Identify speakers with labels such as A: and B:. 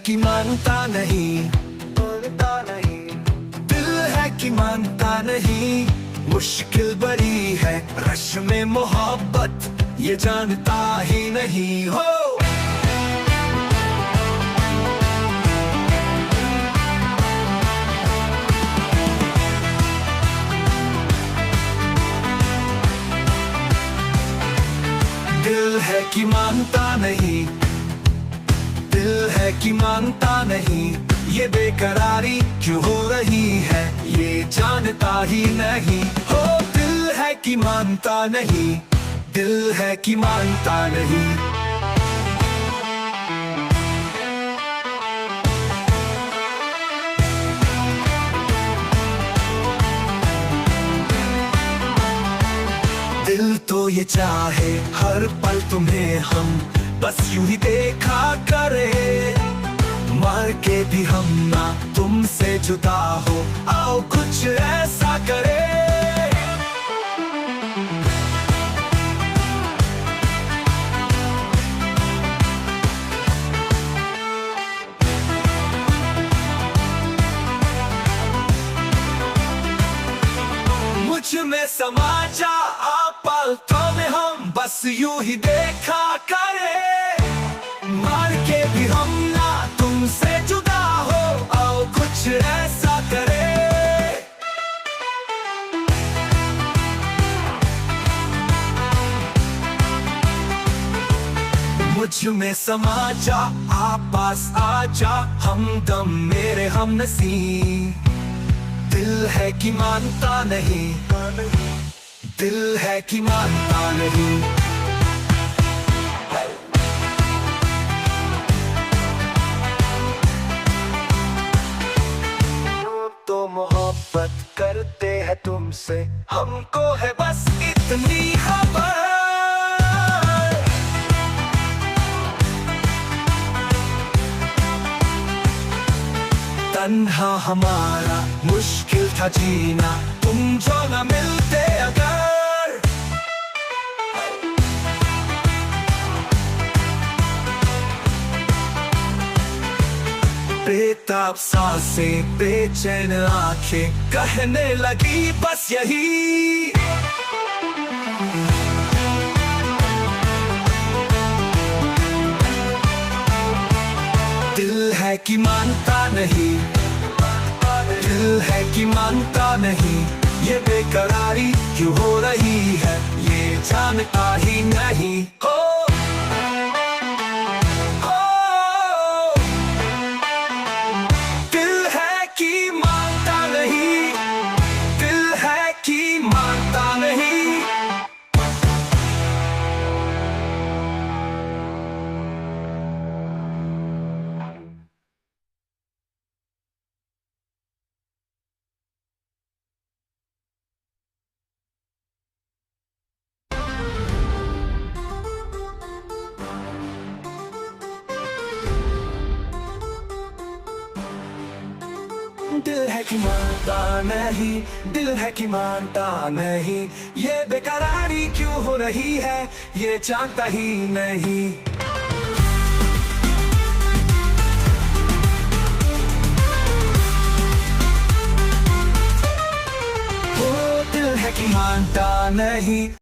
A: कि मानता नहीं, मानता नहीं। दिल है कि मानता नहीं, मुश्किल बड़ी है रश में मोहब्बत, ये जानता ही नहीं हो। दिल है कि मानता नहीं, दिल है कि मानता नहीं, ये बेकरारी क्यों हो रही है, ये जानता ही नहीं हो। दिल है कि मानता नहीं, दिल है कि मानता नहीं। दिल तो ये चाहे हर पल तुम्हें हम बस यूं ही देखा करे, मर के भी हम ना तुमसे जुदा हो, आओ कुछ ऐसा करे। मुझ में समा जा आप पलकों में हम बस यूं ही देखा करे, मर के भी हम ना तुमसे जुदा हो, आओ कुछ ऐसा करे। मुझ में समा जा आप पास आ जा, हमदम मेरे हमनसीब। दिल है कि मानता नहीं, दिल है कि मानता नहीं। तो मोहब्बत करते हैं तुमसे, हमको है बस इतनी खबर। तन्हा हमारा मुश्किल था जीना, तुम जो न मिलते अगर। बेताब सांसें बेचैन आंखें कहने लगी बस यही। दिल है कि मानता नहीं, दिल है कि मानता नहीं, ये बेकरारी क्यों हो रही है, ये जानता ही नहीं हो। दिल है कि मानता नहीं, दिल है कि मानता नहीं। दिल है कि मानता नहीं, दिल है कि मानता नहीं, ये बेकरारी क्यों हो रही है, ये जानता ही नहीं। ओ दिल है कि मानता नहीं।